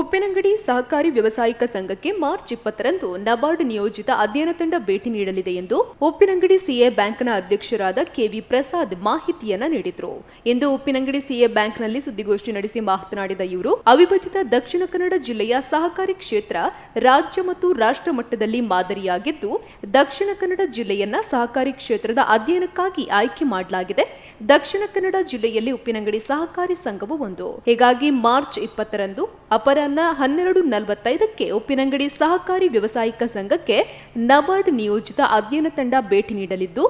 ಉಪ್ಪಿನಂಗಡಿ ಸಹಕಾರಿ ವ್ಯವಸಾಯಿಕ ಸಂಘಕ್ಕೆ ಮಾರ್ಚ್ 20ರಂದು ನಬಾರ್ಡ್ ನಿಯೋಜಿತ ಅಧ್ಯಯನ ತಂಡ ಭೇಟಿ ನೀಡಲಿದೆ ಎಂದು ಉಪ್ಪಿನಂಗಡಿ ಸಿಎ ಬ್ಯಾಂಕ್ನ ಅಧ್ಯಕ್ಷರಾದ ಕೆವಿ ಪ್ರಸಾದ್ ಮಾಹಿತಿಯನ್ನ ನೀಡಿದರು. ಇಂದು ಉಪ್ಪಿನಂಗಡಿ ಸಿಎ ಬ್ಯಾಂಕ್ನಲ್ಲಿ ಸುದ್ದಿಗೋಷ್ಠಿ ನಡೆಸಿ ಮಾತನಾಡಿದ ಇವರು, ಅವಿಭಜಿತ ದಕ್ಷಿಣ ಕನ್ನಡ ಜಿಲ್ಲೆಯ ಸಹಕಾರಿ ಕ್ಷೇತ್ರ ರಾಜ್ಯ ಮತ್ತು ರಾಷ್ಟ್ರ ಮಟ್ಟದಲ್ಲಿ ಮಾದರಿಯಾಗಿದ್ದು, ದಕ್ಷಿಣ ಕನ್ನಡ ಜಿಲ್ಲೆಯನ್ನ ಸಹಕಾರಿ ಕ್ಷೇತ್ರದ ಅಧ್ಯಯನಕ್ಕಾಗಿ ಆಯ್ಕೆ ಮಾಡಲಾಗಿದೆ. ದಕ್ಷಿಣ ಕನ್ನಡ ಜಿಲ್ಲೆಯಲ್ಲಿ ಉಪ್ಪಿನಂಗಡಿ ಸಹಕಾರಿ ಸಂಘವು ಒಂದು. ಹೀಗಾಗಿ ಮಾರ್ಚ್ 20ರಂದು ಅಪರಾಹ್ನ 12:45ಕ್ಕೆ ಉಪ್ಪಿನಂಗಡಿ ಸಹಕಾರಿ ವ್ಯವಸಾಯಿಕ ಸಂಘಕ್ಕೆ ನಬಾರ್ಡ್ ನಿಯೋಜಿತ ಅಧ್ಯಯನ ತಂಡ ಭೇಟಿ ನೀಡಲಿದ್ದು,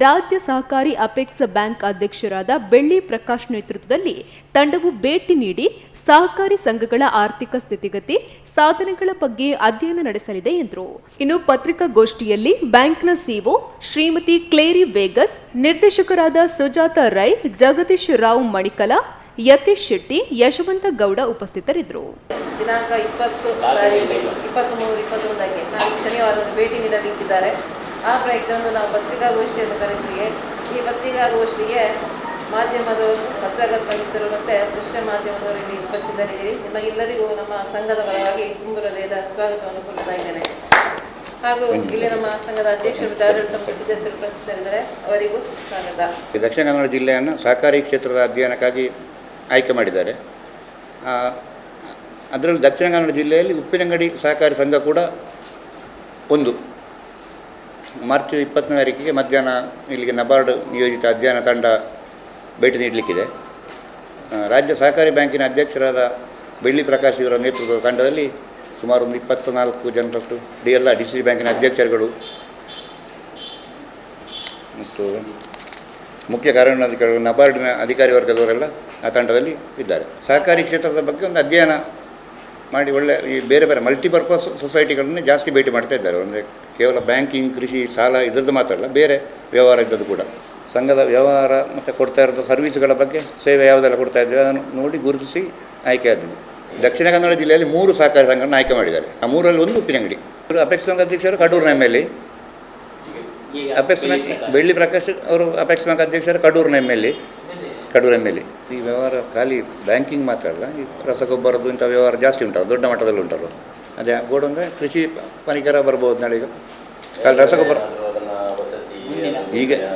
ರಾಜ್ಯ ಸಹಕಾರಿ ಅಪೆಕ್ಸ್ ಬ್ಯಾಂಕ್ ಅಧ್ಯಕ್ಷರಾದ ಬೆಳ್ಳಿ ಪ್ರಕಾಶ್ ನೇತೃತ್ವದಲ್ಲಿ ತಂಡವು ಭೇಟಿ ನೀಡಿ ಸಹಕಾರಿ ಸಂಘಗಳ ಆರ್ಥಿಕ ಸ್ಥಿತಿಗತಿ, ಸಾಧನೆಗಳ ಬಗ್ಗೆ ಅಧ್ಯಯನ ನಡೆಸಲಿದೆ ಎಂದರು. ಇನ್ನು ಪತ್ರಿಕಾಗೋಷ್ಠಿಯಲ್ಲಿ ಬ್ಯಾಂಕ್ನ ಸಿಒ ಶ್ರೀಮತಿ ಕ್ಲೇರಿ ವೇಗಸ್, ನಿರ್ದೇಶಕರಾದ ಸುಜಾತ ರೈ, ಜಗದೀಶ್ ರಾವ್ ಮಣಿಕಲ, ಯತೀಶ್ ಶೆಟ್ಟಿ, ಯಶವಂತ ಗೌಡ ಉಪಸ್ಥಿತರಿದ್ದರು. ದಿನಾಂಕ 23-21ಕ್ಕೆ ನಾವು ಶನಿವಾರ ಭೇಟಿ ನೀಡಲಿಕ್ಕಿದ್ದಾರೆ. ಆ ಪ್ರಯುಕ್ತ ನಾವು ಪತ್ರಿಕಾಗೋಷ್ಠಿಯನ್ನು ಕರೆದಿದ್ದೇವೆ. ಈ ಪತ್ರಿಕಾಗೋಷ್ಠಿಗೆ ಮಾಧ್ಯಮದವರು, ಪತ್ರಕರ್ತ ಮಿತ್ರರು ಮತ್ತು ದೃಶ್ಯ ಮಾಧ್ಯಮದವರು ಇಲ್ಲಿ ಉಪಸ್ಥಿತರಿದ್ದೀರಿ. ನಿಮಗೆಲ್ಲರಿಗೂ ನಮ್ಮ ಸಂಘದ ಪರವಾಗಿ ತುಂಬು ಹೃದಯದ ಸ್ವಾಗತವನ್ನು ಕೊಡ್ತಾ ಇದ್ದೇನೆ. ಹಾಗೂ ಇಲ್ಲಿ ನಮ್ಮ ಸಂಘದ ಅಧ್ಯಕ್ಷರು ಆಡಳಿತ ಸದಸ್ಯರು ಉಪಸ್ಥಿತರಿದ್ದಾರೆ, ಅವರಿಗೂ ಸ್ವಾಗತ. ದಕ್ಷಿಣ ಕನ್ನಡ ಜಿಲ್ಲೆಯನ್ನು ಸಹಕಾರಿ ಕ್ಷೇತ್ರದ ಅಧ್ಯಯನಕ್ಕಾಗಿ ಆಯ್ಕೆ ಮಾಡಿದ್ದಾರೆ. ಅದರಲ್ಲಿ ದಕ್ಷಿಣ ಕನ್ನಡ ಜಿಲ್ಲೆಯಲ್ಲಿ ಉಪ್ಪಿನಂಗಡಿ ಸಹಕಾರಿ ಸಂಘ ಕೂಡ ಒಂದು. ಮಾರ್ಚ್ 20ನೇ ತಾರೀಕಿಗೆ ಮಧ್ಯಾಹ್ನ ಇಲ್ಲಿಗೆ ನಬಾರ್ಡ್ ನಿಯೋಜಿತ ಅಧ್ಯಯನ ತಂಡ ಭೇಟಿ ನೀಡಲಿಕ್ಕಿದೆ. ರಾಜ್ಯ ಸಹಕಾರಿ ಬ್ಯಾಂಕಿನ ಅಧ್ಯಕ್ಷರಾದ ಬೆಳ್ಳಿ ಪ್ರಕಾಶ್ ಇವರ ನೇತೃತ್ವದ ತಂಡದಲ್ಲಿ ಸುಮಾರು ಒಂದು 24 ಜನರಷ್ಟು ಎಲ್ಲ DCC ಬ್ಯಾಂಕಿನ ಅಧ್ಯಕ್ಷರುಗಳು ಮತ್ತು ಮುಖ್ಯ ಕಾರ್ಯನಿರ್ವಹಣಾಧಿಕಾರಿಗಳು, ನಬಾರ್ಡಿನ ಅಧಿಕಾರಿ ವರ್ಗದವರೆಲ್ಲ ಆ ತಂಡದಲ್ಲಿ ಇದ್ದಾರೆ. ಸಹಕಾರಿ ಕ್ಷೇತ್ರದ ಬಗ್ಗೆ ಒಂದು ಅಧ್ಯಯನ ಮಾಡಿ ಒಳ್ಳೆ ಈ ಬೇರೆ ಬೇರೆ ಮಲ್ಟಿಪರ್ಪಸ್ ಸೊಸೈಟಿಗಳನ್ನೇ ಜಾಸ್ತಿ ಭೇಟಿ ಮಾಡ್ತಾ ಇದ್ದಾರೆ. ಅಂದರೆ ಕೇವಲ ಬ್ಯಾಂಕಿಂಗ್, ಕೃಷಿ, ಸಾಲ ಇದರದ್ದು ಮಾತ್ರ ಅಲ್ಲ, ಬೇರೆ ವ್ಯವಹಾರ ಇದ್ದದ್ದು ಕೂಡ. ಸಂಘದ ವ್ಯವಹಾರ ಮತ್ತು ಕೊಡ್ತಾ ಇರೋದು ಸರ್ವಿಸ್ಗಳ ಬಗ್ಗೆ, ಸೇವೆ ಯಾವುದೆಲ್ಲ ಕೊಡ್ತಾ ಇದ್ದೇವೆ ಅದನ್ನು ನೋಡಿ ಗುರುತಿಸಿ ಆಯ್ಕೆ ಆದದ್ದು. ದಕ್ಷಿಣ ಕನ್ನಡ ಜಿಲ್ಲೆಯಲ್ಲಿ 3 ಸಹಕಾರಿ ಸಂಘಗಳನ್ನು ಆಯ್ಕೆ ಮಾಡಿದ್ದಾರೆ. ಆ 3ರಲ್ಲಿ ಒಂದು ಉಪ್ಪಿನಂಗಡಿ. ಅಪೆಕ್ಸ್ ಬ್ಯಾಂಕ್ ಅಧ್ಯಕ್ಷರು ಕಡೂರಿನ MLA, apex bank Belli Prakash ಅವರು ಅಪೆಕ್ಸ್ ಬ್ಯಾಂಕ್ ಅಧ್ಯಕ್ಷರು ಕಡೂರು MLA. ಈ ವ್ಯವಹಾರ ಖಾಲಿ ಬ್ಯಾಂಕಿಂಗ್ ಮಾತ್ರ ಅಲ್ಲ, ಈ ರಸಗೊಬ್ಬರದ್ದು ಇಂಥ ವ್ಯವಹಾರ ಜಾಸ್ತಿ ಉಂಟಲ್ಲ, ದೊಡ್ಡ ಮಟ್ಟದಲ್ಲಿ ಉಂಟಲ್ಲ. ಅದೇ ಬೋರ್ಡ್ ಅಂದರೆ ಕೃಷಿ ಪರಿಕರ ಬರ್ಬೋದು ನಾಳೆ. ಈಗ ಖಾಲಿ ರಸಗೊಬ್ಬರ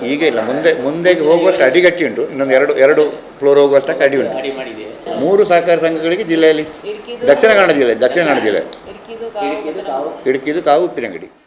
ಈಗ ಇಲ್ಲ, ಮುಂದೆಗೆ ಹೋಗುವಷ್ಟು ಅಡಿಗಟ್ಟಿ ಉಂಟು. ಇನ್ನೊಂದು ಎರಡು ಫ್ಲೋರ್ ಹೋಗುವಷ್ಟಕ್ಕೆ ಅಡಿ ಉಂಟು. 3 ಸಹಕಾರಿ ಸಂಘಗಳಿಗೆ ಜಿಲ್ಲೆಯಲ್ಲಿ, ದಕ್ಷಿಣ ಕನ್ನಡ ಜಿಲ್ಲೆ ಇಡುಕಿದು, ಕಾವು, ಉಪ್ಪಿನಂಗಡಿ.